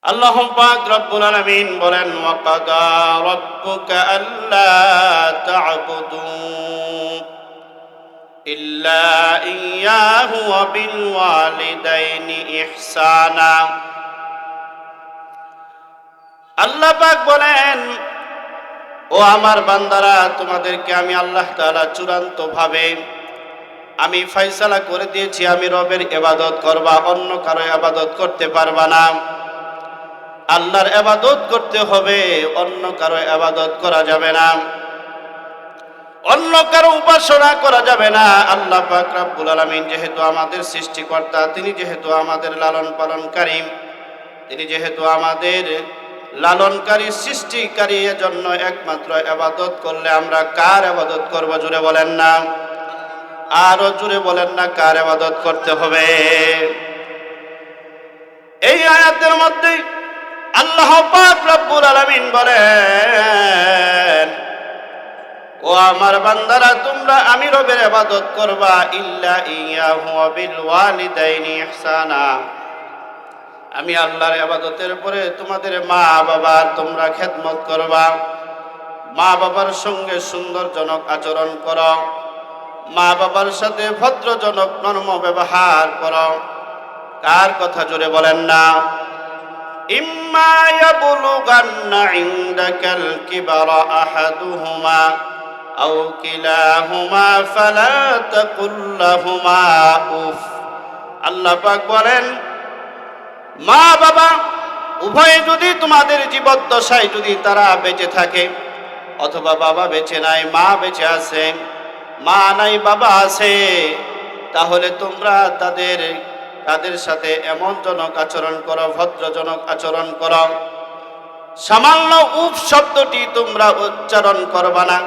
আল্লাহ পাক রব্বুল আলামিন বলেন, ওয়াকাদা রাব্বুকা আল্লা তা'বুদু ইল্লা ইয়্যাহু ওয়া বিল ওয়ালিদাইনি ইহসানা। আল্লাহ পাক বলেন, ও আমার বান্দারা, তোমাদেরকে আমি আল্লাহ তাআলা চূড়ান্ত ভাবে আমি ফয়সালা করে দিয়েছি, আমি রবের ইবাদত করবা, অন্য কারো ইবাদত করতে পারবা না। আল্লাহর ইবাদত করতে হবে, অন্য কারো ইবাদত করা যাবে না, অন্য কারো উপাসনা করা যাবে না। আল্লাহ পাক রব্বুল আলামিন যেহেতু আমাদের সৃষ্টিকর্তা, তিনি যেহেতু আমাদের লালন পালনকারী, তিনি যেহেতু আমাদের লালনকারী সৃষ্টিকারী, এজন্য একমাত্র ইবাদত করলে আমরা কার ইবাদত করব? জোরে বলেন না, আরো জোরে বলেন না, কার ইবাদত করতে হবে? এই আয়াতের মধ্যে আল্লাহ পাক রব্বুল আলামিন বলেন, ও আমার বান্দারা, তোমরা আমি রবের ইবাদত করবা, ইল্লা ইয়্যাহু ওয়া বিল ওয়ালিদাইনি ইহসানা। আমি আল্লাহর ইবাদতের পরে তোমাদের মা বাবার তোমরা খেদমত করবা, মা বাবার সঙ্গে সুন্দরজনক আচরণ করো, মা বাবার সাথে ভদ্রজনক নরম ব্যবহার করো। কার কথা জোরে বলেন না? ইম্মা ইয়াবলুগান্না ইনদাকাল কিবারা আহাদুহুমা আও কিলাহুমা ফালা তাকুল লাহুমা উফ। আল্লাহ পাক বলেন, মা বাবা উভয়ে যদি তোমাদের জীবদ্দশায় যদি তারা বেঁচে থাকে, অথবা বাবা বেঁচে নাই মা বেঁচে আছে, মা নাই বাবা আছে, তাহলে তোমরা তাদের সাথে এমন জনক আচরণ করো, ভদ্রজনক আচরণ করো। সামান্য উফ শব্দটি তোমরা উচ্চারণ করবা না।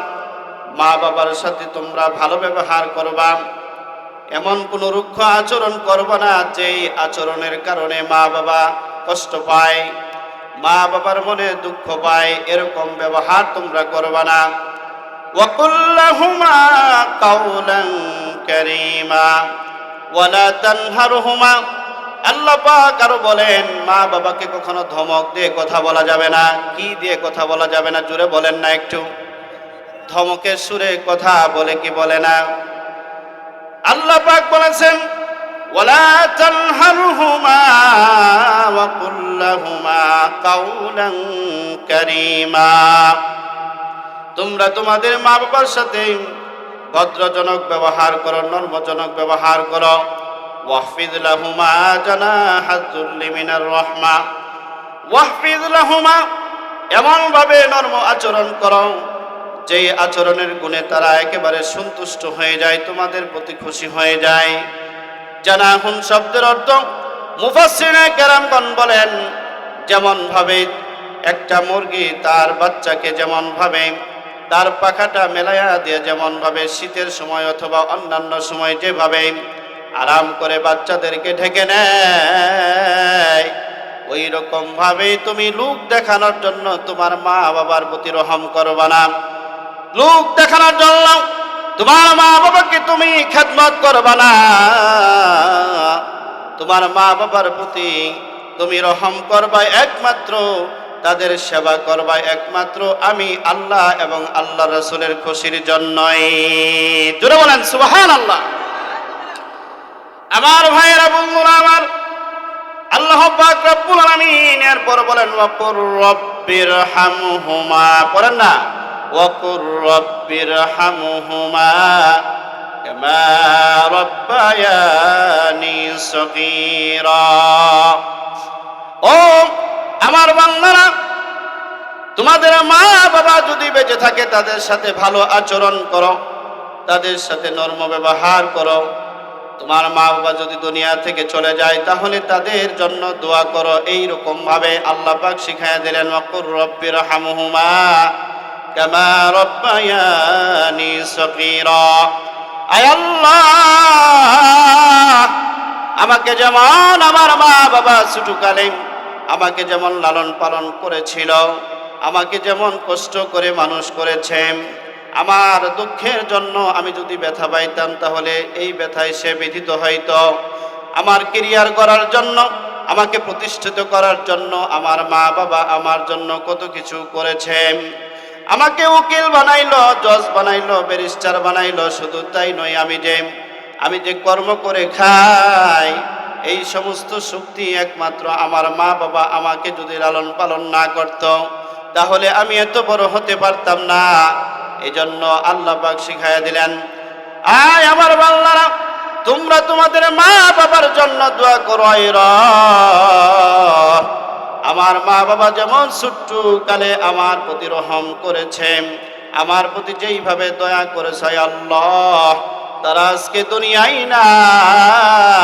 মা বাবার সাথে তোমরা ভালো ব্যবহার করবা, এমন কোনো রুক্ষ আচরণ করবা না যেই আচরণের কারণে মা বাবা কষ্ট পায়, মা বাবার মনে দুঃখ পায়, এরকম ব্যবহার তোমরা করবা না। ওয়াকুল লাহুমা কাওলান কারীমা ওয়ালা তানহারহুমা। আল্লাহ পাক আরো বলেন, মা বাবাকে কখনো ধমক দিয়ে কথা বলা যাবে না। কি দিয়ে কথা বলা যাবে না? জোরে বলেন না একটু। ধমকের সুরে কথা বলে কি বলে না? আল্লাহ পাক বলেছেন, ওয়ালা তানহারহুমা ওয়াকুল লাহুমা কাওলান কারীমা। তোমরা তোমাদের মা বাবার সাথে ভদ্রজনক ব্যবহার করো, নর্মজনক ব্যবহার করো। ওয়াহফিজ লাহুমা জানাহাজ যুল্লি মিনার রাহমা। ওয়াহফিজ লাহুমা, এমন ভাবে নর্ম আচরণ করো যেই আচরণের গুণে তারা একেবারে সন্তুষ্ট হয়ে যায়, তোমাদের প্রতি খুশি হয়ে যায়। জানাহুন শব্দের অর্থ মুফাসসিরে কেরামগণ বলেন, যেমন ভাবে একটা মুরগি তার বাচ্চাকে যেমন ভাবে তার পাখাটা মেলায়া দিয়ে যেমন ভাবে শীতের সময় অথবা অন্যান্য সময় যেভাবে আরাম করে বাচ্চাদেরকে ঢেকে নেয়, ওই রকম ভাবে তুমি লোক দেখানোর জন্য তোমার মা বাবার প্রতি রহম করবা না। লোক দেখানোর জন্য তোমার মা বাবাকে তুমি খেদমত করবা না। তোমার মা বাবার প্রতি তুমি রহম করবা একমাত্র, তাদের সেবা করবা একমাত্র আমি আল্লাহ এবং আল্লাহ রাসূলের খুশির জন্যই। জোরে বলেন সুবহানাল্লাহ। আমার ভাইয়েরা, বন্ধুরা আমার, আল্লাহ পাক রব্বুল আলামিন এরপর বলেন, ওয়াকুর রব্বিরহামহুমা। পড়েন না, ওয়াকুর রব্বিরহামহুমা কামা রাব্বায়ানি সগীরা। ও আমার বান্দারা, তোমাদের মা বাবা যদি বেঁচে থাকে তাদের সাথে ভালো আচরণ করো, তাদের সাথে নরম ব্যবহার করো। তোমার মা বাবা যদি দুনিয়া থেকে চলে যায় তাহলে তাদের জন্য দোয়া করো। এই রকম ভাবে আল্লাহ পাক শিখায়া দিলেন, ওয়াকুর রব্বিরহামহুমা কামা রাব্বায়ানি সগীরা। আয় আল্লাহ, আমাকে যেমন আমার মা বাবা ছোটকালে আমাকে যেমন লালন পালন করেছিল, আমাকে যেমন কষ্ট করে মানুষ করেছেন, আমার দুঃখের জন্য আমি যদি ব্যথা পাইতাম তাহলে এই ব্যথায় সে ব্যথিত হইতো। আমার ক্যারিয়ার করার জন্য আমাকে প্রতিষ্ঠিত করার জন্য আমার মা বাবা আমার জন্য কত কিছু করেছে। আমাকে উকিল বানাইলো, জজ বানাইলো, ব্যারিস্টার বানাইলো। শুধু তাই নয়, আমি যে কর্ম করে খাই, এই সমস্ত শক্তি একমাত্র আমার মা বাবা আমাকে যদি লালন পালন না করত, তাহলে আমি এত বড় হতে পারতাম না। এই জন্য আল্লাহ পাক শিখাইয়া দিলেন, আয় আমার বান্দারা, তোমরা তোমাদের মা বাবার জন্য দোয়া করো। আমার মা বাবা যেমন ছোট্ট কালে আমার প্রতি রহম করেছে, আমার প্রতি যেইভাবে দয়া করেছে আল্লাহ, তারা আজকে দুনিয়ায় নাই,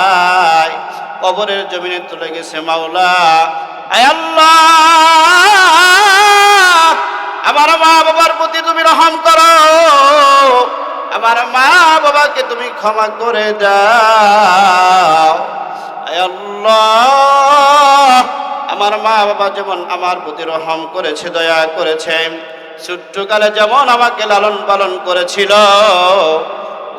কবরের জমিনে চলে গেছে। মাওলা, আয় আল্লাহ, আমার মা বাবার প্রতি তুমি রহম করো, আমার মা বাবাকে তুমি ক্ষমা করে দাও। আয় আল্লাহ, আমার মা বাবা যেমন আমার প্রতি রহম করেছে, দয়া করেছে, ছোট্টকালে যেমন আমাকে লালন পালন করেছিল,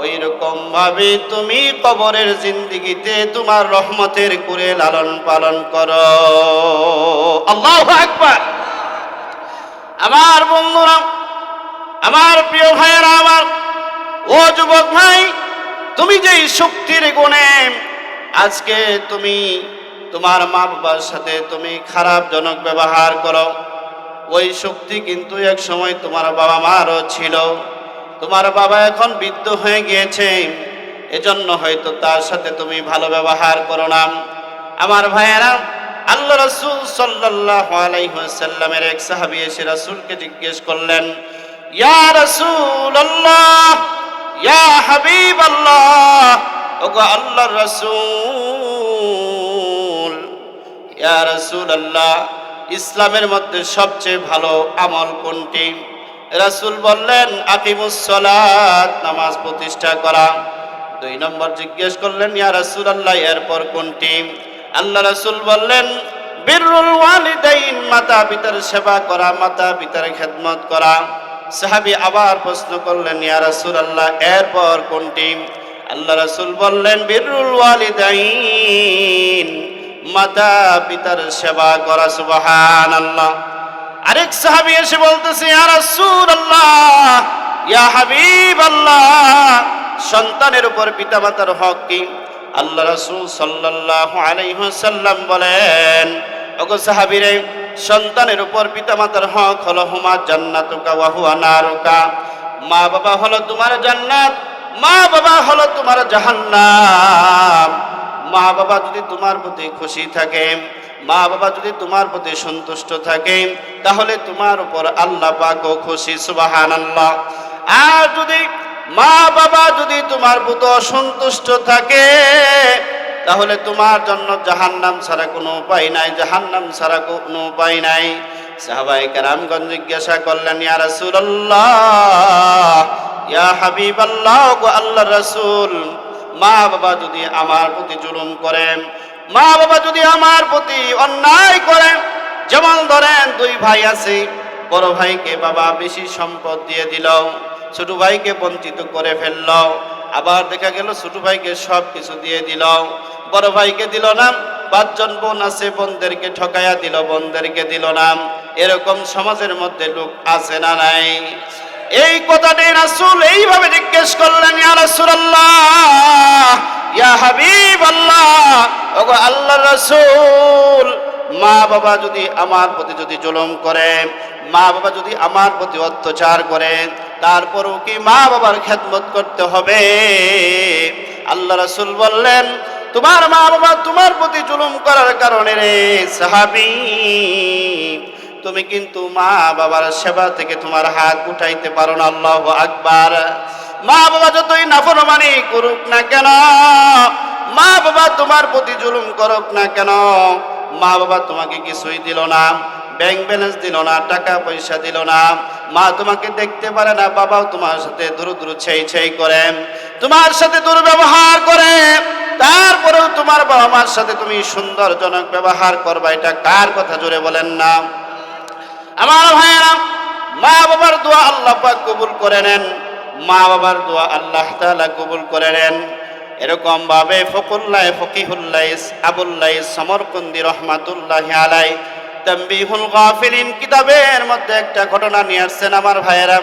ওই রকম ভাবে তুমি কবরের জিন্দেগিতে তোমার রহমতের করে লালন পালন করো। আল্লাহু আকবার। আমার বন্ধুরা, আমার প্রিয় ভাইয়েরা, আমার ও যুবক ভাই, তুমি যেই শক্তির গুণে আজকে তুমি তোমার মা বাবার সাথে তুমি খারাপজনক ব্যবহার করো, ওই শক্তি কিন্তু এক সময় তোমার বাবা মারও ছিল। তোমার বাবা এখন বৃদ্ধ হয়ে গিয়েছে, এজন্য হয়তো তার সাথে তুমি ভালো ব্যবহার করো না। আমার ভাইয়েরা, আল্লাহ রাসূল সাল্লাল্লাহু আলাইহি ওয়াসাল্লামের এক সাহাবী এসে রাসূলকে জিজ্ঞেস করলেন, ইয়া রাসূলুল্লাহ, ইয়া হাবিবাল্লাহ, ওগো আল্লাহর রাসূল, ইয়া রাসূলুল্লাহ, ইসলামের মধ্যে সবচেয়ে ভালো আমল কোনটি? রাসূল বললেন, আকিমুস সালাত, নামাজ প্রতিষ্ঠা করা। 2 নম্বর জিজ্ঞেস করলেন, ইয়া রাসূলুল্লাহ, এরপর কোনটি? আল্লাহ রাসূল বললেন, বিররুল ওয়ালিদাইন, মাতা পিতার সেবা করা, মাতা পিতার খেদমত করা। সাহাবী আবার প্রশ্ন করলেন, ইয়া রাসূলুল্লাহ, এরপর কোনটি? আল্লাহ রাসূল বললেন, বিররুল ওয়ালিদাইন, মাতা পিতার সেবা করা। সুবহানাল্লাহ। আরেক সাহাবী এসে বলতেছে, ইয়া রাসূলুল্লাহ, ইয়া হাবিবাল্লাহ, সন্তানের উপর পিতামাতার হক কি? আল্লাহ রাসূল সাল্লাল্লাহু আলাইহি ওয়াসাল্লাম বলেন, ওগো সাহাবীরে, সন্তানের উপর পিতামাতার হক হলো হুমা জান্নাতুকা ওয়া হুয়া নারুকা, মা বাবা হলো তোমার জান্নাত, মা বাবা হলো তোমার জাহান্নাম। মা বাবা যদি তোমার প্রতি খুশি থাকে, মা বাবা যদি তোমার প্রতি সন্তুষ্ট থাকে, তাহলে তোমার উপর আল্লাহ পাকও খুশি। সুবহানাল্লাহ। আর যদি মা বাবা যদি তোমার প্রতি অসন্তুষ্ট থাকে, তাহলে তোমার জন্য জাহান্নাম ছাড়া কোনো উপায় নাই, জাহান্নাম ছাড়া কোনো উপায় নাই। সাহাবায়ে কেরামগণ জিজ্ঞাসা করলেন, ইয়া রাসূলুল্লাহ, ইয়া হাবিবাল্লাহ, গো আল্লাহর রাসূল, মা বাবা যদি আমার প্রতি জুলুম করেন, মা বাবা যদি আমার প্রতি অন্যায় করেন, যেমন ধরেন 2 ভাই আছে, বড় ভাইকে বাবা বেশি সম্পদ দিয়ে দিল, ছোট ভাইকে বঞ্চিত করে ফেলল, আবার দেখা গেল ছোট ভাইকে সব কিছু দিয়ে দিল, বড় ভাইকে দিল না। 5 জন বোন আছে, বোনদেরকে ঠকাইয়া দিল, বোনদেরকে দিল না। এরকম সমাজের মধ্যে লোক আছে না নাই? এই কথাটি রাসূল এইভাবে জিজ্ঞেস করলেন, ইয়া রাসূলুল্লাহ, ইয়া হাবিবাল্লাহ, ওগো আল্লাহর রাসূল, মা বাবা যদি আমার প্রতি যদি জুলুম করে, মা বাবা যদি আমার প্রতি অত্যাচার করে, তারপরও কি মা বাবার খেদমত করতে হবে? আল্লাহ রাসূল বললেন, তোমার মা বাবা তোমার প্রতি জুলুম করার কারণে রে সাহাবী, তুমি কিন্তু মা বাবার সেবা থেকে তোমার হাত উঠাইতে পারো না। আল্লাহু আকবার। মা বাবা যতই নাফরমানি করুক না কেন, মা বাবা তোমার প্রতি জুলুম করুক না কেন, মা বাবা তোমাকে কিছুই দিল না, ব্যাংক ব্যালেন্স দিল না, টাকা পয়সা দিল না, মা তোমাকে দেখতে পারে না, বাবাও তোমার সাথে দূর দূর ছেই ছেই করে, তোমার সাথে দুর্ব্যবহার করে, তারপরেও তোমার বাবা মার সাথে তুমি সুন্দরজনক ব্যবহার করবা। এটা কার কথা জোরে বলেন না? আমার ভাইয়েরা, মা বাবার দোয়া আল্লাহ পাক কবুল করে নেন, মা বাবার দোয়া আল্লাহ তাআলা কবুল করে নেন। এরকম ভাবে ফকিহুল্লাহ আবুল্লাহ সমরকন্দি রহমাতুল্লাহি আলাই তানবীহুল গাফিলিন কিতাবের মধ্যে একটা ঘটনা নিয়ে আসছেন আমার ভাইয়েরা।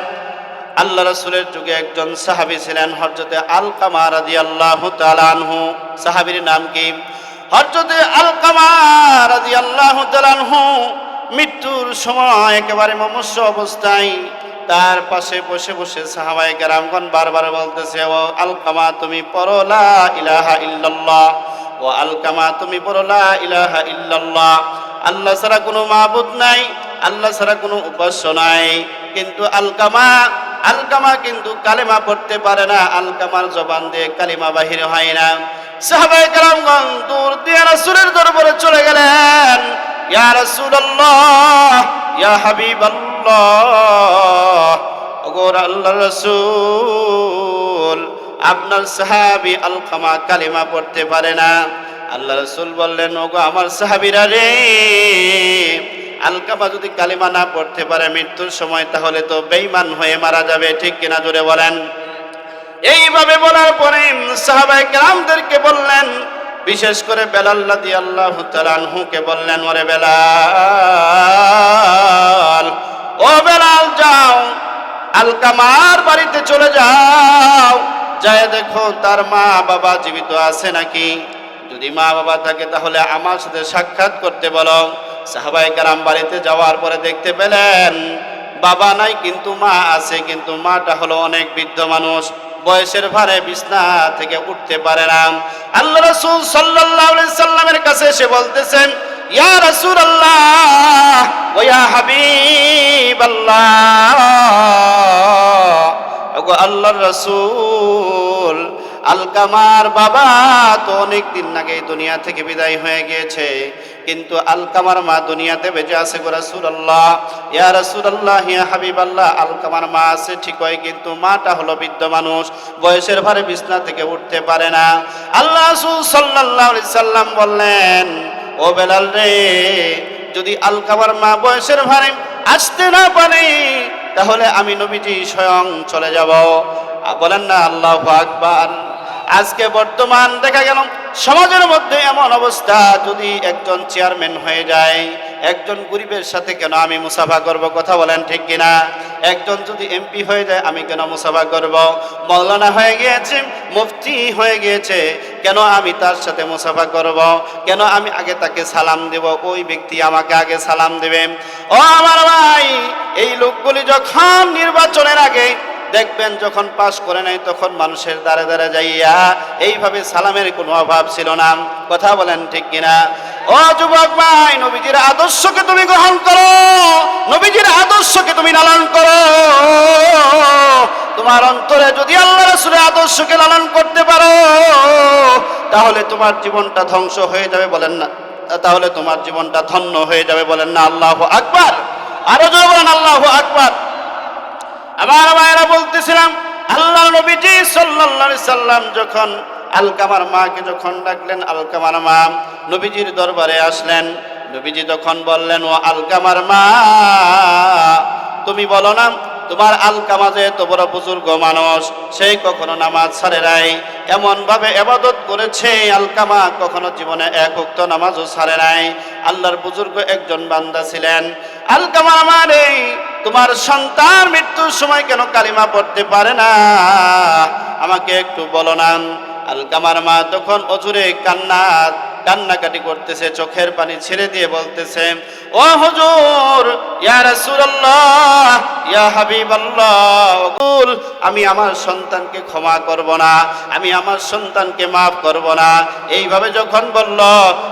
আল্লাহ রাসূলের যুগে একজন সাহাবী ছিলেন হযরতে আলকামা রাদিয়াল্লাহু তাআলা আনহু। সাহাবীর নাম কি? হযরতে আলকামা রাদিয়াল্লাহু তাআলা আনহু। মৃত্যুর সময় একেবারে মুমূর্ষু অবস্থায় তার পাশে বসে বসে সাহাবায়ে কেরামগণ বারবার বলতেছে, ও আলকামা তুমি পড়ো লা ইলাহা ইল্লাল্লাহ, ও আলকামা তুমি পড়ো লা ইলাহা ইল্লাল্লাহ। আল্লাহ ছাড়া কোনো মাবুদ নাই, আল্লাহ ছাড়া কোনো উপাস্য নাই। কিন্তু আলকামা কিন্তু কালেমা পড়তে পারে না, আলকামার জবান দিয়ে কালিমা বাহির হয় না। সাহাবায়ে কেরামগণ দূর দিয়ে রাসূলের দরবারে চলে গেলেন। ইয়া রাসূলুল্লাহ, ইয়া হাবিবাল্লাহ, ওগো আল্লাহর রাসূল, আপনার সাহাবী আলকামা কালিমা পড়তে পারে না। আল্লাহ রাসূল বললেন, ওগো আমার সাহাবীরা রে, আলকামা যদি কালিমা না পড়তে পারে মৃত্যুর সময়, তাহলে তো বেঈমান হয়ে মারা যাবে, ঠিক কিনা জোরে বলেন। এইভাবে বলার পরে সাহাবায়ে কেরামদেরকে বললেন, বিশেষ করে বেলাল রাদিয়াল্লাহু তাআলা আনহুকে বললেন, ওরে বেলাল, ও বেলাল যাও আলকামার বাড়িতে চলে যাও, যায় দেখো তার মা বাবা জীবিত আছে নাকি। যদি মা বাবা থাকে তাহলে আমার সাথে সাক্ষাৎ করতে বলো। সাহাবায়ে কেরাম বাড়িতে যাওয়ার পরে দেখতে পেলেন বাবা নাই কিন্তু মা আছে, কিন্তু মাটা হলো অনেক বৃদ্ধ মানুষ, বয়সের ভারে বিছনা থেকে উঠতে পারে না। আল্লাহ রাসূল সাল্লাল্লাহু আলাইহি সাল্লামের কাছে এসে বলতেছেন, ইয়া রাসূলুল্লাহ ওয়া ইয়া হাবিবাল্লাহ, ওগো আল্লাহর রাসূল, আলকামার বাবা তো অনেক দিন আগে দুনিয়া থেকে বিদায় হয়ে গিয়েছে, কিন্তু আলকামার মা দুনিয়াতে বেঁচে আছে গো রাসূলুল্লাহ। ইয়া রাসূলুল্লাহ, ইয়া হাবিবাল্লাহ, আলকামার মা আছে ঠিক হয়, কিন্তু মাটা হলো বৃদ্ধ মানুষ, বয়সের ভারে বিছনা থেকে উঠতে পারে না। আল্লাহ রাসূল সাল্লাল্লাহু আলাইহি সাল্লাম বললেন, ও বেলাল রে, যদি আলকামার মা বয়সের ভারে আসতে না পারে তাহলে আমি নবীজি স্বয়ং চলে যাব। বলেন না আল্লাহু আকবার। আজকে বর্তমান দেখা গেল সমাজের মধ্যে এমন অবস্থা, যদি একজন চেয়ারম্যান হয়ে যায়, একজন গরিবের সাথে কেন আমি মুসাফা করব? কথা বলেন ঠিক কিনা? একজন যদি এমপি হয়ে যায়, আমি কেন মুসাফা করব? মাওলানা হয়ে গিয়েছে, মুফতি হয়ে গিয়েছে, কেন আমি তার সাথে মুসাফা করব? কেন আমি আগে তাকে সালাম দেব? ওই ব্যক্তি আমাকে আগে সালাম দেবে। ও আমার ভাই, এই লোকগুলি যখন নির্বাচনের আগে দেখবেন যখন পাশ করে নাই, তখন মানুষের দ্বারে দ্বারে যাইয়া এইভাবে সালামের কোনো অভাব ছিল না। কথা বলেন ঠিক কিনা? ও যুবক ভাই, নবীজির আদর্শকে তুমি গ্রহণ করো, নবীজির আদর্শকে তুমি লালন করো। তোমার অন্তরে যদি আল্লাহ রাসূলের আদর্শকে লালন করতে পারো, তাহলে তোমার জীবনটা ধ্বংস হয়ে যাবে, বলেন না, তাহলে তোমার জীবনটা ধন্য হয়ে যাবে, বলেন না আল্লাহু আকবার। আরো জোরে বলেন আল্লাহু আকবার। আমার ভাইরা বলতেছিলাম, আল্লাহ নবীজি সাল্লাল্লাহু আলাইহি সাল্লাম যখন আলকামার মাকে যখন ডাকলেন, আলকামার মা নবীজির দরবারে আসলেন। নবীজি তখন বললেন, ও আলকামার মা, তুমি বলো না তোমার আলকামা যে এত বড় বুজুর্গ মানুষ, সেই কখনো নামাজ ছাড়ে নাই, এমন ভাবে ইবাদত করেছে, আলকামা কখনো জীবনে এক ওয়াক্ত নামাজও ছাড়ে নাই। আল্লাহর বুজুর্গ একজন বান্দা ছিলেন। আলকামা মানে তোমার সন্তান মৃত্যুর সময় কেন কালিমা পড়তে পারে না, আমাকে একটু বলো না। আলকামার মা তখন অজুরে কান্নাকাটি করতেছে, চোখের পানি ছেড়ে দিয়ে বলতেছে, ও হুজুর, ইয়া রাসূলুল্লাহ, ইয়া হাবিবাল্লাহ, আমি আমার সন্তানকে ক্ষমা করব না, আমি আমার সন্তানকে মাফ করব না। এইভাবে যখন বলল,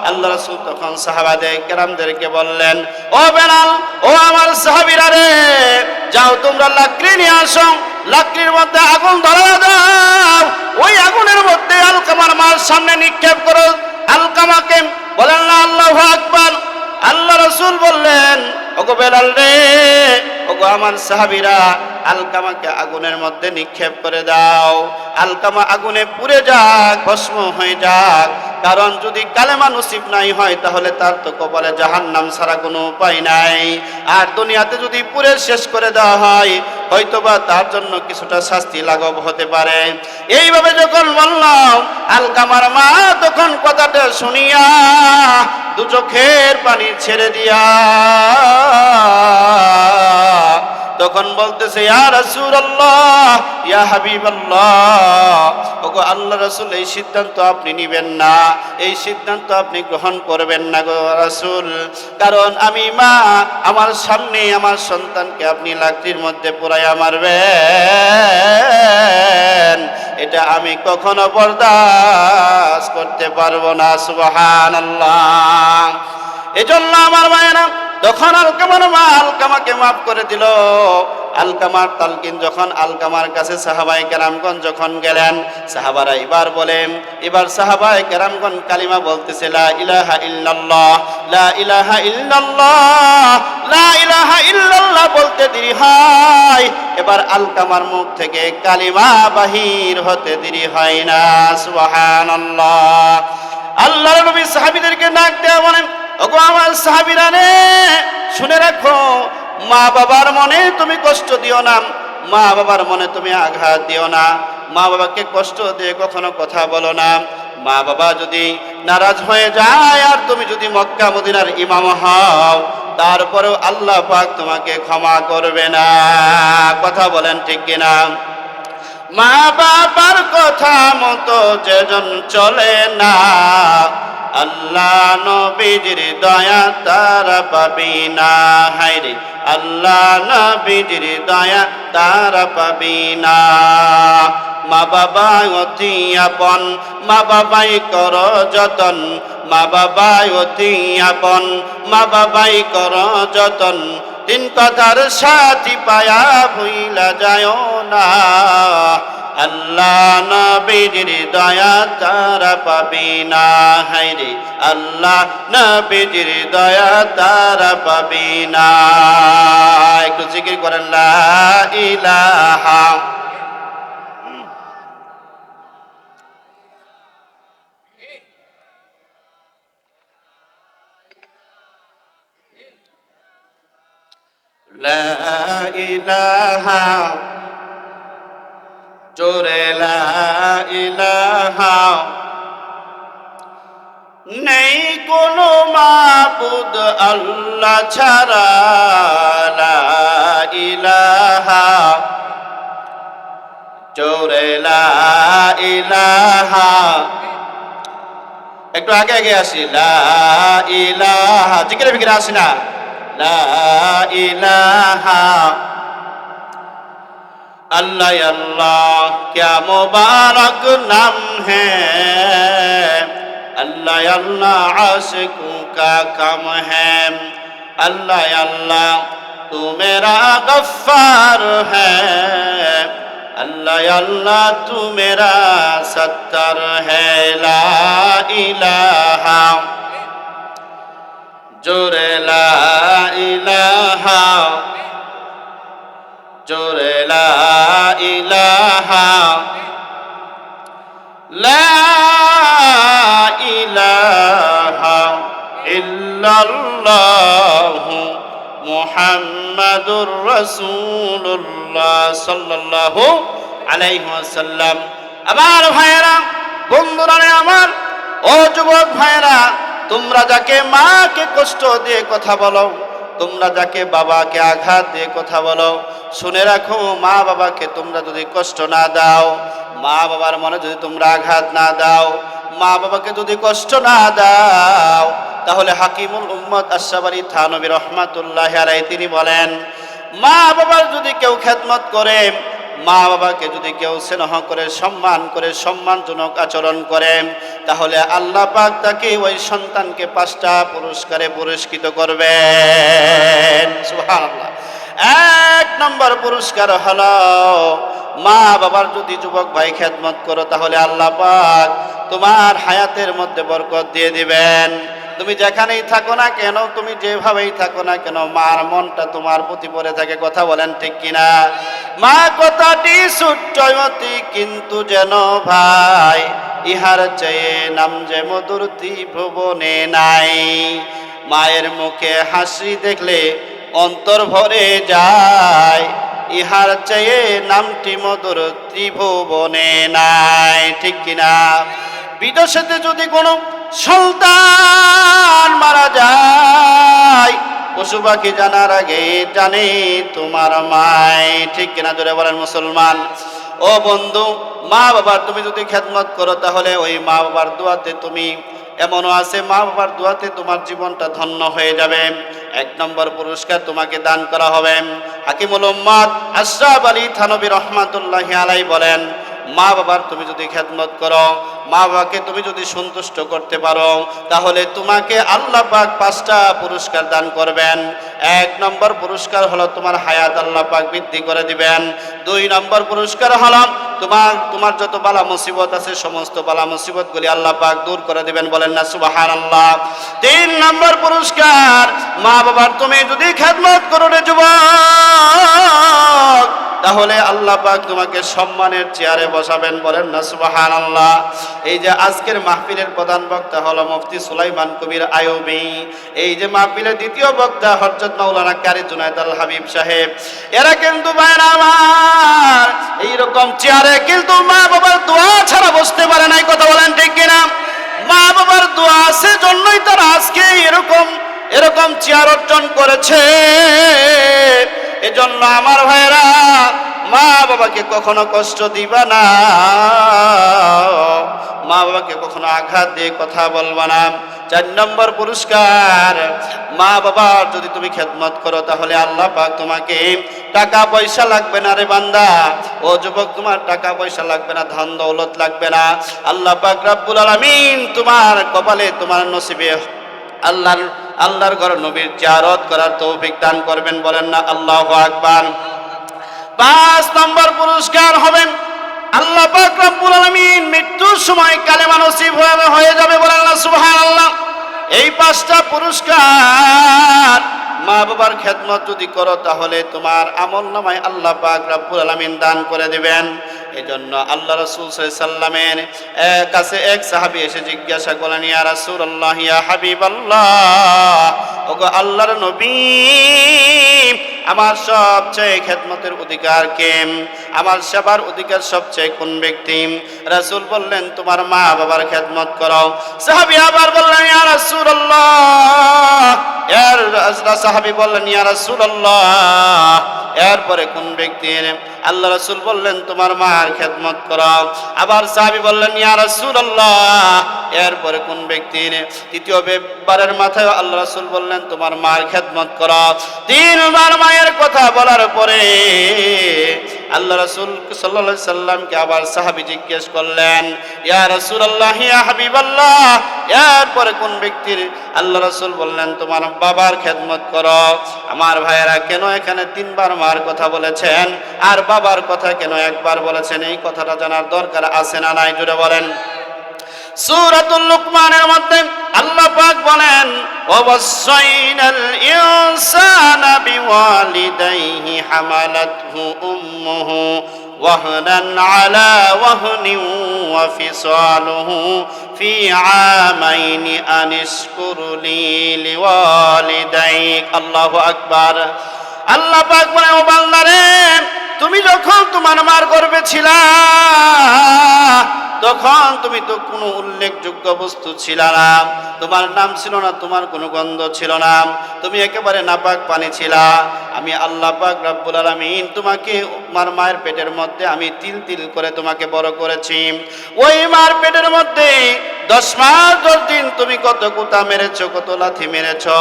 আল্লাহ রাসূল তখন সাহাবায়ে কেরামদেরকে বললেন, ও বেলাল, ও আমার সাহাবীরা রে, যাও তোমরা লাকড়ি নিয়ে আসো, লাকড়ির মধ্যে আগুন ধরিয়ে দাও, ওই আগুনের মধ্যে আলকামার মার সামনে নিক্ষেপ করো। আলকামাকে বলেন না আল্লাহু আকবার। আল্লাহ রাসূল বললেন, ওগো বেলাল রে, ওগো আমার সাহাবীরা, আলকামাকে আগুনের মধ্যে নিক্ষেপ করে দাও, আলকামা আগুনে পুড়ে যাক, ভস্ম হয়ে যাক। কারণ যদি কালেমা নসিব নাই হয়, তাহলে তার তো কপালে জাহান্নাম ছাড়া কোনো উপায় নাই। আর দুনিয়াতে যদি পুড়ে শেষ করে দেওয়া হয়, হয়তোবা তার জন্য কিছুটা শাস্তি লাঘব হতে পারে। এইভাবে যখন বললাম, আলকামার মা তখন কথাটা শুনিয়া দু চোখের পানি ছেড়ে দিয়া তখন বলতেছে, ইয়া রাসূলুল্লাহ, ইয়া হাবিবাল্লাহ, ওগো আল্লাহ রাসূল, এই সিদ্ধান্ত আপনি নিবেন না, এই সিদ্ধান্ত আপনি গ্রহণ করবেন না গো রাসূল। কারণ আমি মা, আমার সামনে আমার সন্তানকে আপনি লাকড়ির মধ্যে পোড়াইয়া মারবেন, এটা আমি কখনো বরদাস্ত করতে পারবো না। সুবহানাল্লাহ। এজন্য আমার মায়েরা, তখন আলকামার মা আলকামাকে মাফ করে দিল। আলকামার তালকিন যখন আলকামার কাছে সাহাবায়ে কেরামগণ যখন গেলেন, সাহাবারা এবার বলেন, এবার সাহাবায়ে কেরামগণ কালিমা বলতেছে, লা ইলাহা ইল্লাল্লাহ, লা ইলাহা ইল্লাল্লাহ, লা ইলাহা ইল্লাল্লাহ বলতে দেরি হয়, এবার আলকামার মুখ থেকে কালিমা বাহির হতে দেরি হয় না। সুবহানাল্লাহ। আল্লাহর নবী সাহাবীদেরকে ডাক দেয়া বলেন, ওগো আমার সাহাবীরা রে, শুনে রাখো, মা বাবার মনে তুমি কষ্ট দিও না, মা বাবার মনে তুমি আঘাত দিও না, মা বাবাকে কষ্ট দিয়ে কখনো কথা বলো না। মা বাবা যদি নারাজ হয়ে যায় আর তুমি যদি মক্কা মদিনার ইমাম হও, তারপরেও আল্লাহ পাক তোমাকে ক্ষমা করবে না। কথা বলেন ঠিক কিনা? মা বাবার কথা মতো যেজন চলে না, আল্লাহ নবীজির দয়া তারা পাবি না। হায়রে, আল্লাহ নবীজির দয়া তারা পাবি না। মা বাবা অতি আপন, মা বাবাই কর যতন, মা বাবাই অতি আপন, মা বাবাই কর যতন। তিন কথার সাথী পায়া ভুইলা যায় না, আল্লাহ নবীজির দয়া তারা পাবি না। হায়রে, আল্লাহ নবীজির দয়া তারা পাবি না। একটু জিকির করেন, লা ইলাহা। লা ইলাহা, জোরে লা ইলাহা, নেই কোনো মাবুদ আল্লাহ ছাড়া। লা ইলাহা, জোরে লা ইলাহা। একটু আগে আগে আসি, লা ইলাহা, জিকিরে ফিকিরে আসি না। লা ইলাহা, अल्लाह अल्लाह क्या मुबारक नाम है, अल्लाह अल्लाह आशिकों का काम है। अल्लाह अल्लाह तू मेरा गफ्फार है, अल्लाह अल्लाह तू मेरा सत्तर है। ला इलाहा, जोरे ला इलाहा, जोरे ला इलाहा, ला इलाहा इल्लल्लाहु मुहम्मदुर रसूलुल्लाह सल्लल्लाहु अलैहि वसल्लम। আমার ভাইয়েরা, বন্ধুরা আমার, ও যুবক ভাইয়েরা, তোমরা যাকে মাকে কষ্ট দিয়ে কথা বলো, তোমরা যাকে বাবাকে আঘাত দিয়ে কথা বলো, শুনে রাখো, মা বাবাকে তোমরা যদি কষ্ট না দাও, মা বাবার মনে যদি তোমরা আঘাত না দাও, মা বাবাকে যদি কষ্ট না দাও, তাহলে হাকিমুল উম্মত আশরাফ আলী থানভী রহমাতুল্লাহি আলাইহি তিনি বলেন, মা বাবার যদি কেউ খেদমত করে, মা বাবাকে যদি কেউ স্নেহ করে, সম্মানজনক আচরণ করে, তাহলে আল্লাহ পাক তাকে, ওই সন্তানকে 5টা পুরস্কারে পুরস্কৃত করবেন। সুবহানাল্লাহ। 1 নম্বর পুরস্কার হলো, মা বাবার যদি যুবক ভাই খেদমত করো, তাহলে আল্লাহ পাক তোমার হায়াতের মধ্যে বরকত দিয়ে দিবেন। তুমি যেখানেই থাকো না কেন, তুমি যেভাবেই থাকো না কেন, মার মনটা তোমার প্রতি পড়ে থাকে। কথা বলেন ঠিক কিনা? মা কথাটি ছোট্টমতি কিন্তু যেন ভাই, ইহার চেয়ে নাম যে মধুরতি ভুবনে নাই। মায়ের মুখে হাসি দেখলে অন্তর ভরে যায়, ইহার চেয়ে নামটি মধুর ত্রিভুবনে নাই, ঠিক কিনা? বিদেশেতে যদি কোনো সন্তান মারা যায়, পশু পাখি জানার আগে জানে তোমার মাই, ঠিক কিনা? জোরে বলেন মুসলমান। ও বন্ধু, মা বাবার তুমি যদি খেদমত করো তাহলে ওই মা বাবার দোয়াতে তুমি, এমনও আছে মা বাবার দোয়াতে তোমার জীবনটা ধন্য হয়ে যাবে। 1 নম্বর পুরস্কার তোমাকে দান করা হবে। হাকিমুল উম্মাত আশরাফ আলী থানভী রহমাতুল্লাহি আলাইহি বলেন, মা বাবার তুমি যদি খেদমত করো, মা বাবাকে তুমি যদি সন্তুষ্ট করতে পারো, তাহলে তোমাকে আল্লাহ পাক 5টা পুরস্কার দান করবেন। 1 নম্বর পুরস্কার হলো তোমার হায়াত আল্লাহ পাক বৃদ্ধি করে দিবেন। 2 নম্বর পুরস্কার হলো তোমার যত বালা মুসিবত আছে সমস্ত বালা মুসিবতগুলি আল্লাহ পাক দূর করে দিবেন, বলেন না সুবহানাল্লাহ। 3 নম্বর পুরস্কার, মা বাবার তুমি যদি খেদমত করো রে যুবক, তাহলে আল্লাহ পাক তোমাকে সম্মানের চেয়ারে বসাবেন, বলেন না সুবহানাল্লাহ। এই যে আজকের মাহফিলের প্রধান বক্তা হলো মুফতি সুলাইমান কবির আইয়ুবী, এই যে মাহফিলের দ্বিতীয় বক্তা হযরত মাওলানা কারি জুনায়েদ আল হাবিব সাহেব, এরা কিন্তু ভাইরা আমার এইরকম চেয়ারে কিন্তু মা বাবার দোয়া ছাড়া বসতে পারে নাই, কথা বলেন ঠিক কিনা? মা বাবার দোয়া আছে জন্যই তারা আজকে এরকম চেয়ার অর্জন করেছে। এজন্য আমার ভাইরা, মা বাবাকে কখনো কষ্ট দিবা না, মা বাবাকে কখনো আঘাত দিয়ে কথা বলবা না। 4 নম্বর পুরস্কার, মা বাবার যদি তুমি খেদমত করো তাহলে আল্লাহ পাক তোমাকে টাকা পয়সা লাগবে না রে বান্দা। ও যুবক, তোমার টাকা পয়সা লাগবে না, ধন দৌলত লাগবে না। আল্লাহ পাক রব্বুল আলামিন তোমার কপালে, তোমার নসিবে আল্লাহর ঘর নবীর জিয়ারত করার তৌফিক দান করবেন, বলেন না আল্লাহু আকবার। 5 নম্বর পুরস্কার হবে আল্লাহ পাক রব্বুল আলামিন মৃত্যুর সময় কালেমা নসিব হয়ে যাবে, বলেন না সুবহানাল্লাহ। এই 5টা পুরস্কার মা বাবার খেদমত যদি করো তাহলে তোমার আমলনামায় আল্লাহ পাক রব্বুল আলামিন দান করে দিবেন। এজন্য আল্লাহ রাসূল সাল্লাল্লাহু আলাইহি সাল্লামের কাছে এক সাহাবী এসে জিজ্ঞাসা করলেন, ইয়া রাসূলুল্লাহ, ইয়া হাবিবাল্লাহ, ওগো আল্লাহর নবী, আমার সবচেয়ে খেদমতের অধিকার কে? আমার সেবার অধিকার সবচেয়ে কোন ব্যক্তি? রাসূল বললেন, তোমার মা বাবার খেদমত করো। সাহাবী আবার বললেন, ইয়া রাসূলুল্লাহ, সাহাবী বললেন, ইয়া রাসূলুল্লাহ, এরপরে কোন ব্যক্তির? আল্লাহ রাসূল বললেন, তোমার মার খেদমত করো। আবার সাহাবী বললেন, ইয়া রাসূলুল্লাহ, এরপরে কোন ব্যক্তির? তৃতীয়বারের মাথায় আল্লাহ রাসূল বললেন, তোমার মার খেদমত করো। 3বার মায়ের কথা বলার পরে আল্লাহ রাসূল সাল্লাল্লাহু আলাইহি সাল্লামকে আবার সাহাবী জিজ্ঞেস করলেন, ইয়া রাসূলুল্লাহ, ইয়া হাবিবাল্লাহ, এরপরে কোন ব্যক্তির? আল্লাহ রাসূল বললেন, তোমার বাবার খেদমত করো। আমার ভাইয়েরা, কেন এখানে 3বার মার কথা বলেছেন আর বাবার কথা কেন একবার বলেছেন? এই কথাটা জানার দরকার আছে না নাই? জুড়ে বলেন। সূরাতুল লুকমানের মধ্যে আল্লাহ পাক বলেন, ওয়াসাইনাল ইনসানা বিওয়ালিদাইহি হামালাতহু উম্মুহু ওয়াহনান আলা ওয়াহনিন ওয়া ফিসালুহু ফি আমাইনি আনিশকুর লি লিওয়ালিদাইক। আল্লাহু আকবার। আল্লাহ পাক বলে, ও বান্দারে, তুমি যখন তোমার মার গর্ভে ছিলা তখন তুমি তো কোনো উল্লেখযোগ্য বস্তু ছিল না, তোমার নাম ছিল না, তোমার কোনো গন্ধ ছিল না, তুমি একেবারে নাপাক পানি ছিলা। আমি আল্লাহ পাক রব্বুল আলামিন তোমাকে তোমার মায়ের পেটের মধ্যে আমি তিল তিল করে তোমাকে বড় করেছি। ওই মার পেটের মধ্যে 10 মাস 10 দিন তুমি কত কুতা মেরেছো, কত লাথি মেরেছো।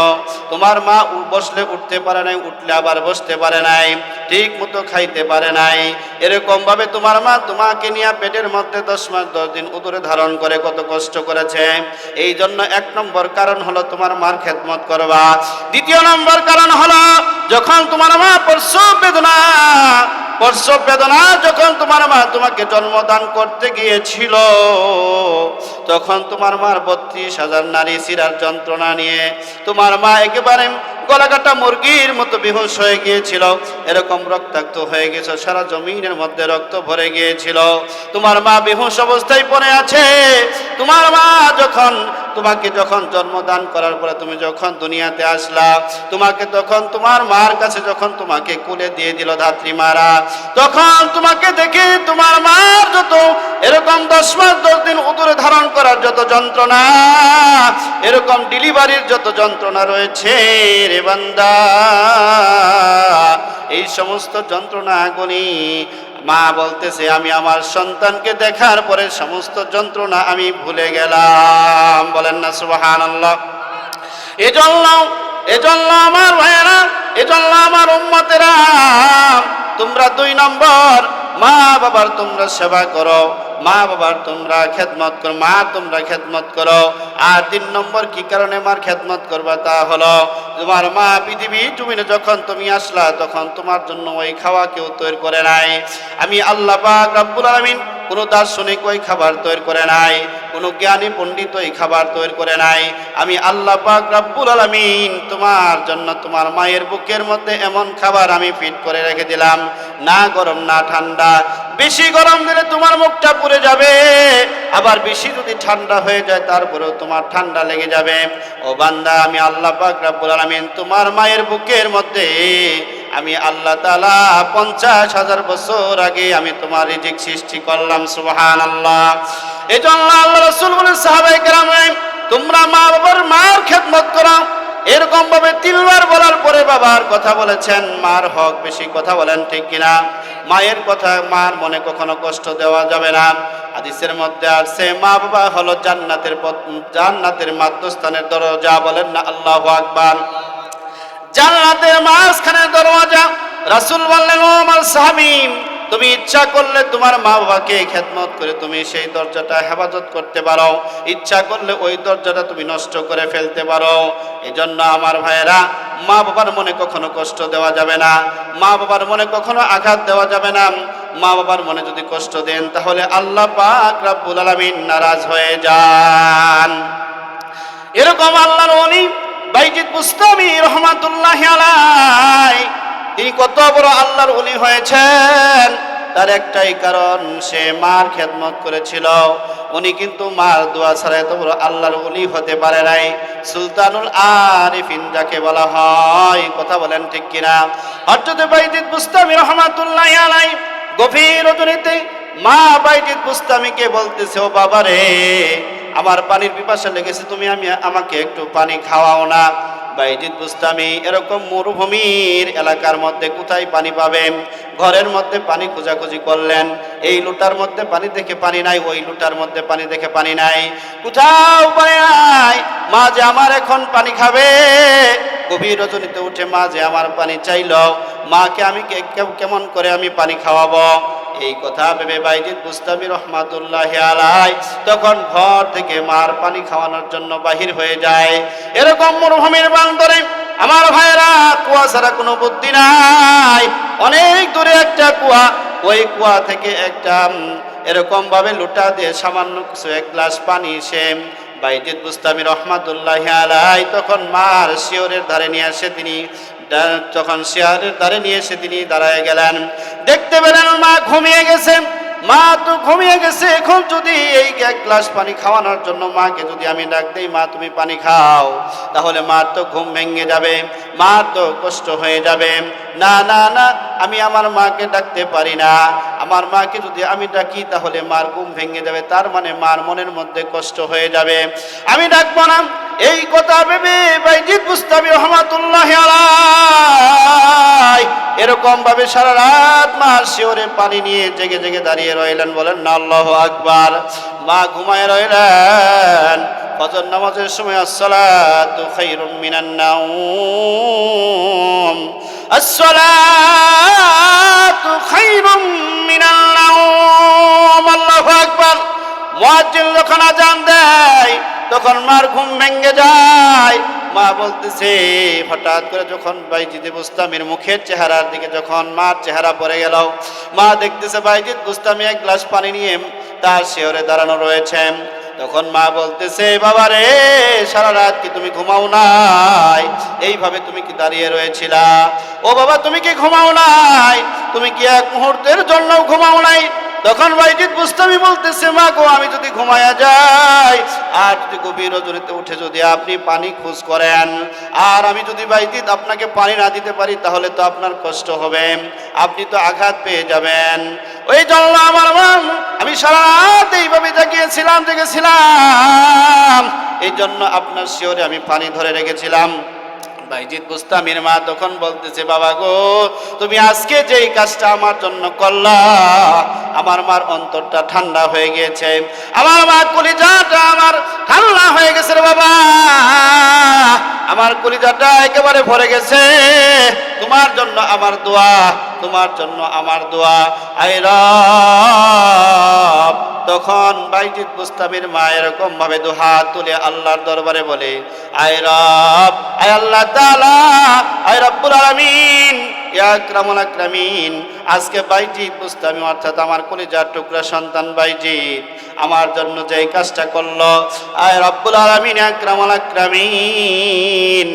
তোমার মা বসলে উঠতে পারে নাই, উঠলে আবার বসতে পারে নাই, ঠিক মতো খাইতে পারে নাই। এরকম ভাবে তোমার মা তোমাকে নিয়ে পেটের মধ্যে 10 মাস 10 দিন উদরে ধারণ করে কত কষ্ট করেছে। এই জন্য 1 নম্বর কারণ হলো তোমার মার খেদমত করবা। 2 নম্বর কারণ হলো যখন তোমার মা প্রসব বেদনা যখন তোমার মা তোমাকে জন্মদান করতে গিয়েছিল, তখন তোমার মার 32,000 নারী শিরার যন্ত্রণা নিয়ে তোমার মা একেবারে গলাকাটা মুরগির মতো বেহুশ হয়ে গিয়েছিল, এরকম রক্তাক্ত হয়ে গেছে, সারা জমিনের মধ্যে রক্ত ভরে গিয়েছিল। তোমার মা বেহুশ অবস্থায় পড়ে আছে। তোমার মা যখন তোমাকে যখন জন্মদান করার পরে তুমি যখন দুনিয়াতে আসলা, তোমাকে তখন তোমার মার কাছে যখন তোমাকে কোলে দিয়ে দিল ধাত্রী মারা, তখন তোমাকে দেখে তোমার মার যত এরকম 10 মাস 10 দিন উদরে ধারণ করার যত যন্ত্রণা, এরকম ডেলিভারির যত যন্ত্রণা রয়েছে রে বান্দা, এই সমস্ত যন্ত্রণাগুলি মা বলতেছে আমি আমার সন্তানকে দেখার পরে সমস্ত যন্ত্রণা আমি ভুলে গেলাম। বলেন না সুবহানাল্লাহ। এজন্য আমার ভাইয়েরা, এজন্য আমার উম্মতেরা, তোমরা 2 নম্বর মা বাবার তোমরা সেবা করো, মা বাবার তোমরা খেদমত করো, মা তোমরা খেদমত করো। আর 3 নম্বর কি কারণে মার খেদমত করবা, তা হলো তোমার মা পৃথিবী জমিনে যখন তুমি আসলা তখন তোমার জন্য ওই খাওয়া কেউ তৈরি করে নাই। আমি আল্লাহ পাক রব্বুল আলামিন কোনো দার্শনিক ওই খাবার তৈরি করে নাই, কোনো জ্ঞানী পণ্ডিত ওই খাবার তৈরি করে নাই। আমি আল্লাহ পাক রব্বুল আলামিন তোমার জন্য তোমার মায়ের বুকের মধ্যে এমন খাবার আমি ফিট করে রেখে দিলাম, না গরম না ঠান্ডা। বেশি গরম দিলে তোমার মুখটা পুড়ে যাবে, আবার বেশি যদি ঠান্ডা হয়ে যায় তারপরেও তোমার ঠান্ডা লেগে যাবে। ও বান্দা, আমি আল্লাহ পাক রব্বুল আলামিন তোমার মায়ের বুকের মধ্যে আমি আল্লাহ তাআলা 50,000 বছর আগে আমি তোমার রিজিক সৃষ্টি করলাম। সুবহানাল্লাহ। এজন্য আল্লাহ রাসূল বলেন সাহাবায়ে কেরাম তোমরা মা বাবার মার খেদমত করো। এরকম ভাবে 3 বার বলার পরে বাবার কথা বলেছেন, মার হক বেশি কথা বলেন ঠিক কিনা? মায়ের কথা, মার মনে কখনো কষ্ট দেওয়া যাবে না। হাদিসের মধ্যে আছে মা বাবা হলো জান্নাতের মাধ্যস্থানের দরজা। বলেন না আল্লাহু আকবার। জান্নাতের মাঝখানের দরওয়াজা। রাসূল বললেন ও আমার সাহাবী, তুমি ইচ্ছা করলে তোমার মা বাবাকে খেদমত করে তুমি সেই দরজাটা হেফাজত করতে পারো, ইচ্ছা করলে ওই দরজাটা তুমি নষ্ট করে ফেলতে পারো। এজন্য আমার ভাইয়েরা, মা বাবার মনে কখনো কষ্ট দেওয়া যাবে না, মা বাবার মনে কখনো আঘাত দেওয়া যাবে না। মা বাবার মনে যদি কষ্ট দেন তাহলে আল্লাহ পাক রব্বুল আলামিন নারাজ হয়ে যান। এরকম আল্লাহর ওলি বাইজিদ বুস্তামি রহমাতুল্লাহি আলাইহি, তিনি কত বড় আল্লাহর ওলি হয়েছেন তার একটাই কারণ, সে মার খেদমত করেছিল। উনি কিন্তু মার দোয়া ছাড়া এত বড় আল্লাহর ওলি হতে পারে নাই। সুলতানুল আরিফিন যাকে বলা হয়, কথা বলেন ঠিক কিনা? হযরত বাইজিদ বুস্তামি রহমাতুল্লাহি আলাইহি গভীর রজনীতে মা বাইজিদ বুস্তামিকে বলতেছে, ও বাবা রে, আমার পানির পিপাসা লেগেছে, তুমি আমাকে একটু পানি খাওয়াও না। বাইজিদ বুস্তামি এরকম মরুভূমির এলাকার মধ্যে কোথায় পানি পাবেন? ঘরের মধ্যে পানি খোঁজাখুঁজি করলেন, এই লোটার মধ্যে পানি দেখে পানি নাই, ওই লোটার মধ্যে পানি দেখে পানি নাই, কোথাও পানি নাই। মা যে আমার এখন পানি খাবে, গভীর রজনীতে উঠে মা যে আমার পানি চাইল, মাকে আমি কেমন করে আমি পানি খাওয়াবো? এই কথা ভেবে বাইজিদ বুস্তামি রহমাতুল্লাহি আলাইহি তখন ঘর থেকে মার পানি খাওয়ানোর জন্য বাহির হয়ে যায়। এরকম মরুভূমির বান্দরে আমার ভাইয়েরা, কুয়া ছাড়া কোনো বুদ্ধি নাই, অনেক দূরে একটা কুয়া, ওই কুয়া থেকে একটা এরকম ভাবে লোটা দিয়ে সামান্য কিছু 1 গ্লাস পানি সে বাইজিদ বুস্তামি রহমাতুল্লাহি আলাইহি তখন মার শিয়রের ধারে নিয়ে আসে তিনি, যখন শিয়রের ধারে নিয়ে এসে তিনি দাঁড়ায় গেলেন, দেখতে পেলেন মা ঘুমিয়ে গেছে। মা তো ঘুমিয়ে গেছে, এখন যদি এই 1 গ্লাস পানি খাওয়ানোর জন্য মাকে যদি আমি ডাক দেই, মা তুমি পানি খাও, তাহলে মার তো ঘুম ভেঙে যাবে, মার তো কষ্ট হয়ে যাবে। না না না, আমি আমার মাকে ডাকতে পারি না, আমার মাকে যদি আমি ডাকি তাহলে মার ঘুম ভেঙে যাবে, তার মানে মার মনের মধ্যে কষ্ট হয়ে যাবে, আমি ডাকবো না। এই কথা ভেবে বাইজিদ বুস্তামি রহমাতুল্লাহি আলাইহি এরকম ভাবে সারা রাত মার শিওরে পানি নিয়ে জেগে জেগে দাঁড়িয়ে রইলেন। বলেন না আল্লাহু আকবার। মা ঘুমায় রইলেন। ফজর নামাজের সময় আসসালাতু খায়রুম মিনান নাওম, আসসালাতু খায়রুম মিনান নাওম। আল্লাহু আকবার। মুয়াজ্জিন যখন আযান দেয় তখন মার ঘুম ভেঙে যায়। মা বলতেছে, হঠাৎ করে যখন বাইজিদ বুস্তামির মুখের চেহারার দিকে যখন মার চেহারা পড়ে গেল, মা দেখতেছে বাইজিদ বুস্তামি 1 গ্লাস পানি নিয়ে তার শিয়রে দাঁড়ানো রয়েছে। তখন মা বলতেছে, বাবা রে, সারা রাত কি তুমি ঘুমাও নাই? এইভাবে তুমি কি দাঁড়িয়ে রয়েছিলা? ও বাবা, তুমি কি ঘুমাও নাই? তুমি কি 1 মুহূর্তের জন্য ঘুমাও নাই? তখন বাইজিদ বুস্তামি বলতেছে, মা গো, আমি যদি ঘুমায়া যাই আর যদি গভীর রজনীতে উঠে যদি আপনি পানি খোঁজ করেন আর আমি যদি বাইজিদ আপনাকে পানি না দিতে পারি তাহলে তো আপনার কষ্ট হবে, আপনি তো আঘাত পেয়ে যাবেন। ওই জন্য আমার মা, আমি সারা রাত এইভাবে জেগেছিলাম, এই জন্য আপনার শিওরে আমি পানি ধরে রেখেছিলাম। বাইজিদ বুস্তামির মা তখন বলতেছে, বাবা গো, তুমি আজকে যেই কাজটা আমার জন্য করলা, আমার মার অন্তরটা ঠান্ডা হয়ে গিয়েছে, আমার মা কলিজাটা আমার ঠান্ডা হয়ে গেছে রে বাবা, আমার কলিজাটা একেবারে ভরে গেছে। তোমার জন্য আমার দোয়া, তোমার জন্য আমার দোয়া। আয় রব, তখন বাইজিদ বুস্তামির মা এরকম ভাবে দুহাত তুলে আল্লাহর দরবারে বলে, আয় রব, আয় আল্লাহ তাআলা, আয় রব্বুল আলামিন, ইয়া আকরামুল আকরামিন, আজকে বাইজিদ বুস্তামি অর্থাৎ আমার কলিজার টুকরা সন্তান বাইজিদ আমার জন্য যে কাজটা করলো, আয় রব্বুল আলামিন, আকরামুল আকরামিন,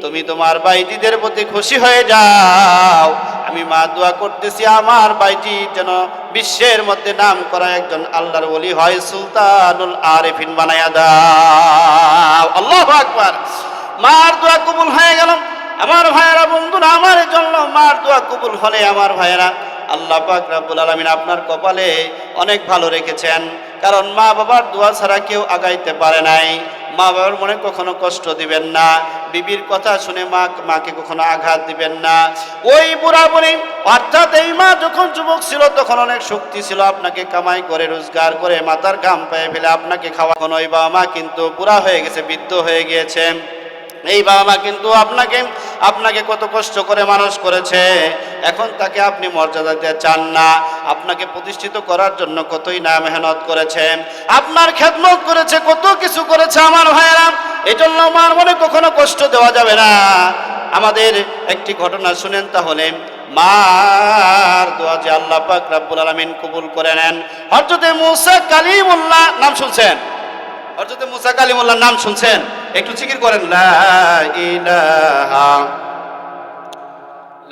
তুমি তোমার বাইজিদের প্রতি খুশি হয়ে যাও। আমি মা দোয়া করতেছি আমার বাইজিদ যেন বিশ্বের মধ্যে নাম করা একজন আল্লাহর ওলি হয়, সুলতানুল আরিফিন বানায়া দাও। আল্লাহু আকবার। মার দোয়া কবুল হয়ে গেল। আমার ভাইয়েরা, বন্ধুরা, আমার জন্য মার দোয়া কবুল হলে আমার ভাইয়েরা, আল্লাহ পাক রব্বুল আলামিন আপনার কপালে অনেক ভালো রেখেছেন, কারণ মা বাবার দোয়া ছাড়া কেউ আগাইতে পারে নাই। মা বাবার মনে কখনো কষ্ট দিবেন না, বিবির কথা শুনে মাকে কখনো আঘাত দিবেন না। ওই বুড়া বুড়ি অর্থাৎ এই মা যখন যুবক ছিল তখন অনেক শক্তি ছিল, আপনাকে কামাই করে রোজগার করে মাথার ঘাম পায়ে ফেলে আপনাকে খাওয়া। এখন ওই বাবা মা কিন্তু বুড়া হয়ে গেছে, বৃদ্ধ হয়ে গিয়েছে। এই বাবা মা কিন্তু আপনাকে কত কষ্ট করে মানুষ করেছে, এখন তাকে আপনি মর্যাদা দিতে চান না। আপনাকে প্রতিষ্ঠিত করার জন্য কতই না মেহনত করেছে, আপনার খেদমত করেছে, কত কিছু করেছে আমার ভাইয়েরা। এই জন্য আমার মনে কখনো কষ্ট দেওয়া যাবে না। আমাদের একটি ঘটনা শুনেন তাহলে। মার দোয়া যে আল্লাহ পাক রব্বুল আলামিন কবুল করে নেন। হযরত মুসা কালিমুল্লাহ নাম শুনছেন? হযরত মুসা কালিমুল্লাহর নাম শুনছেন? একটু জিকির করেন, লা ইলাহা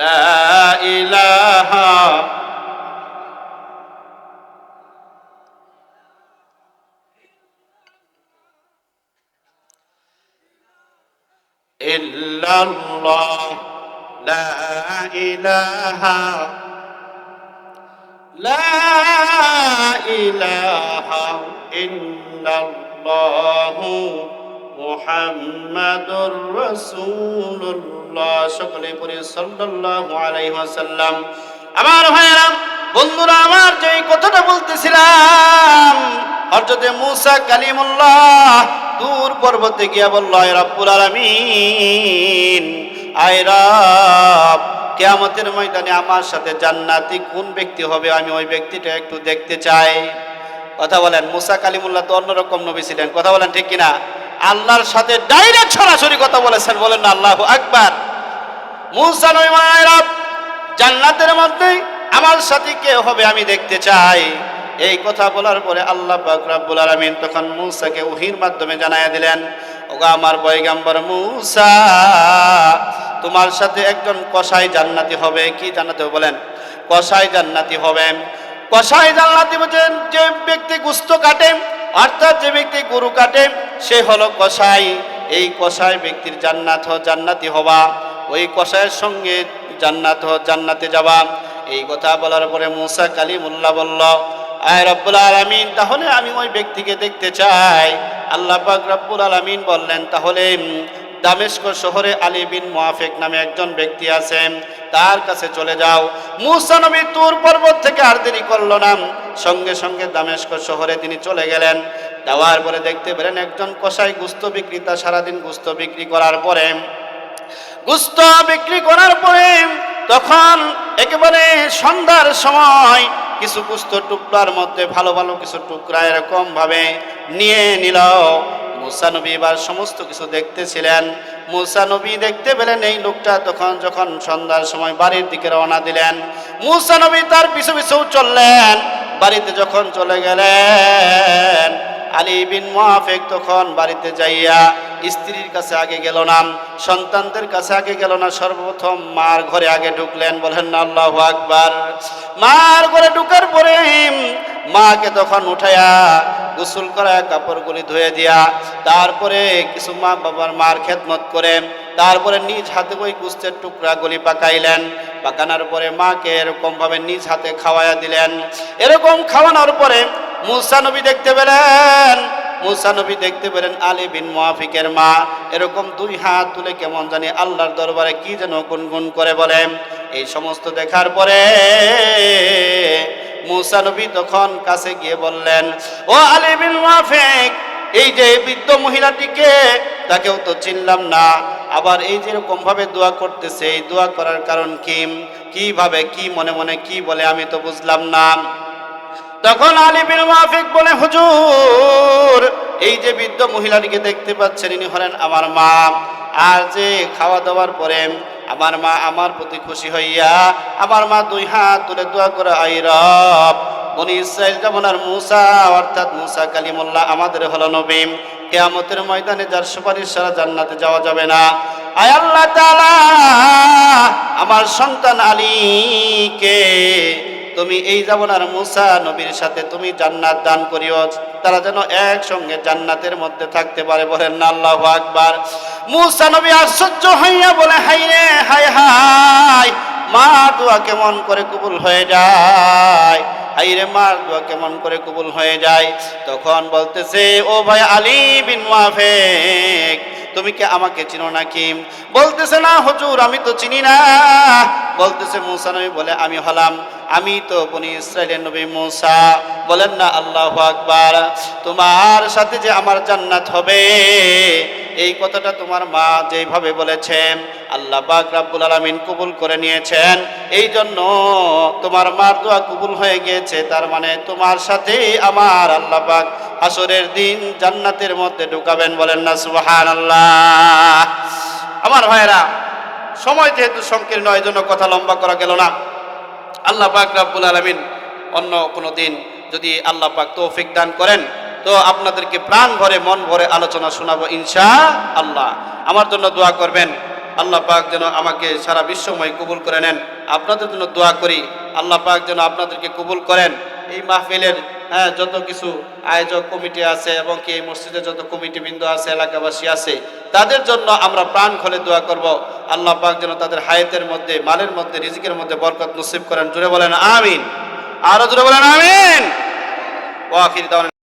লা ইলাহা ইল্লাল্লাহ, লা ইলাহা লা ইলাহা ইল্লাল্লাহু মুহাম্মাদুর রাসূলুল্লাহ। সকলে পড়ি সাল্লাল্লাহু আলাইহি ওয়াসাল্লাম। আমার ভাইয়েরা, বন্ধুরা, আমার যে কথাটা বলতেছিলাম, হযরত মুসা কালিমুল্লাহ দূর পর্বতে গিয়া বলল, আয় রব্বুল আলামিন, আয় রব, কিয়ামতের ময়দানে আমার সাথে জান্নাতি কোন ব্যক্তি হবে, আমি ওই ব্যক্তিটা একটু দেখতে চাই। কথা বলেন, মুসা কালিমুল্লাহ তো অন্যরকম নবী ছিলেন, কথা বলেন ঠিক কিনা? আল্লাহর সাথে ডাইরেক্ট সরাসরি কথা বলেছেন, বলেন না আল্লাহু আকবার। মুসা নবী, আয় রব, জান্নাতের মধ্যে আমার সাথে কে হবে আমি দেখতে চাই। এই কথা বলার পরে আল্লাহ পাক রব্বুল আলামিন তখন মুসাকে ওহীর মাধ্যমে জানায়া দিলেন, ওগো আমার পয়গম্বর মুসা, তোমার সাথে একজন কসাই জান্নাতি হবে। কি জান্নাতি হবে বলেন? কসাই জান্নাতি হবে। কসাই জান্নাতি বলেন যে ব্যক্তি গোশত কাটে, অর্থাৎ যে ব্যক্তি গরু কাটে, সে হলো কসাই। এই কসাই ব্যক্তির জান্নাতি হবা, ওই কসাইয়ের সঙ্গে জান্নাতে যাবা। এই কথা বলার পরে মুসা কালিমুল্লাহ বলল, আয় রব্বুল আলামিন, তাহলে আমি ওই ব্যক্তিকে দেখতে চাই। আল্লাহ পাক রব্বুল আলামিন বললেন, তাহলে দামেস্ক শহরে আলী বিন মুআফিক নামে একজন ব্যক্তি আছেন, তার কাছে চলে যাও। মুসা নবী তুর পর্বত থেকে আর দেরি করল না, সঙ্গে সঙ্গে দামেস্ক শহরে তিনি চলে গেলেন। যাওয়ার পরে দেখতে পেলেন একজন কসাই গোশত বিক্রেতা, সারাদিন গোশত বিক্রি করার পরে তখন একেবারে সন্ধ্যার সময় কিছু গোশত টুকরার মধ্যে ভালো ভালো কিছু টুকরা এরকম ভাবে নিয়ে নিল। মুসা নবী এবার সমস্ত কিছু দেখতেছিলেন। মুসা নবী দেখতে পেলেন এই লোকটা যখন সন্ধ্যার সময় বাড়ির দিকে রওনা দিলেন, মুসা নবী তার পিছু পিছু চললেন। বাড়িতে যখন চলে গেলেন, আলী বিন মুআফিক তখন বাড়িতে যাইয়া স্ত্রীর কাছে আগে গেল না, সন্তানদের কাছে আগে গেল না, সর্বপ্রথম মার ঘরে আগে ঢুকলেন। বলেন না আল্লাহু আকবার। মার ঘরে ঢুকার পরে মাকে তখন উঠায়া গোসল করা কাপড়গুলি ধুয়ে দিয়া তারপরে কিছু মা বাবার মার খেদমত করে তারপরে নিজ হাতে ওই গোস্তের টুকরাগুলি পাকাইলেন। পাকানোর পরে মাকে এরকম ভাবে নিজ হাতে খাওয়াইয়া দিলেন। এরকম খাওয়ানোর পরে মুসা নবী দেখতে পেলেন, মুসা নবী দেখতে পেলেন আলী বিন মুআফিকের মা এরকম দুই হাত তুলে কেমন জানি আল্লাহর দরবারে কি যেন গুনগুন করে বলে। এই সমস্ত দেখার পরে মুসা নবী তখন কাছে গিয়ে বললেন, ও আলী বিন মুআফিক, এই যে বৃদ্ধ মহিলাটিকে, তাকেও তো চিনলাম না, আবার এই যেরকম ভাবে দোয়া করতেছে, এই দোয়া করার কারণ কি, কিভাবে, কি মনে মনে কি বলে আমি তো বুঝলাম না। তখন আলী বিন মুআফিক বলে, হুজুর, এই যে বৃদ্ধ মহিলাটিকে দেখতে পাচ্ছেন ইনি হলেন আমার মা। আর যে খাওয়া দাওয়ার পরে আমার মা আমার প্রতি খুশি হইয়া আমার মা দুই হাত তুলে দোয়া করে, আই রব, বনি ইসরাইল যেমন আর মুসা অর্থাৎ মুসা কালিমুল্লাহ আমাদের হলো নবী, কিয়ামতের ময়দানে যার সুপারিশ ছাড়া জান্নাতে যাওয়া যাবে না। আয় আল্লাহ তাআলা, আমার সন্তান আলীকে তুমি এই জামানার মুসা নবীর সাথে তুমি জান্নাত দান করিও, তারা যেন একসঙ্গে জান্নাতের মধ্যে থাকতে পারে। বলেন না আল্লাহু আকবার। মুসা নবী আশ্চর্য হইয়া বলে, হাই রে হাই হাই, মা দোয়া কেমন করে কবুল হয়ে যায়, হাই রে মার দোয়া কেমন করে কবুল হয়ে যায়। তখন বলতেছে, ও ভাই আলী বিন মুআফিক, তুমি কি আমাকে চিনো নাকি? বলতেছে, না হুজুর, আমি তো চিনি না। বলতেছে, মুসা নবী বলে, আমি তো বনি ইসরাইলের নবী মুসা। বলেন না আল্লাহু আকবার। তোমার সাথে যে আমার জান্নাত হবে এই কথাটা তোমার মা যেভাবে বলেছেন আল্লাহ পাক রব্বুল আলামিন কবুল করে নিয়েছেন, এই জন্য তোমার মার দোয়া কবুল হয়ে গিয়েছে। তার মানে তোমার সাথেই আমার আল্লাহ পাক হাসরের দিন জান্নাতের মধ্যে ঢুকাবেন। বলেন না সুবহানাল্লাহ। আমার ভাইরা, সময় যেহেতু সংকীর্ণ, এই জন্য কথা লম্বা করা গেল না। আল্লাহ পাক রব্বুল আলামিন অন্য কোনো দিন যদি আল্লাহ পাক তৌফিক দান করেন তো আপনাদেরকে প্রাণ ভরে মন ভরে আলোচনা শোনাবো ইনশাআল্লাহ। আমার জন্য দোয়া করবেন, আল্লাহ পাক যেন আমাকে সারা বিশ্বময় কবুল করে নেন। আপনাদের জন্য দোয়া করি, আল্লাহ পাক যেন আপনাদেরকে কবুল করেন। এই মাহফিলের যত কিছু আয়োজক কমিটি আছে এবং কি এই মসজিদে যত কমিটিবৃন্দ আছে, এলাকাবাসী আছে, তাদের জন্য আমরা প্রাণ খুলে দোয়া করব। আল্লাহ পাক যেন তাদের হায়াতের মধ্যে, মালের মধ্যে, রিজিকের মধ্যে বরকত নসিব করেন। জোরে বলেন আমিন। আরো জোরে বলেন আমিন। ওয়া আখির দাওয়ানা।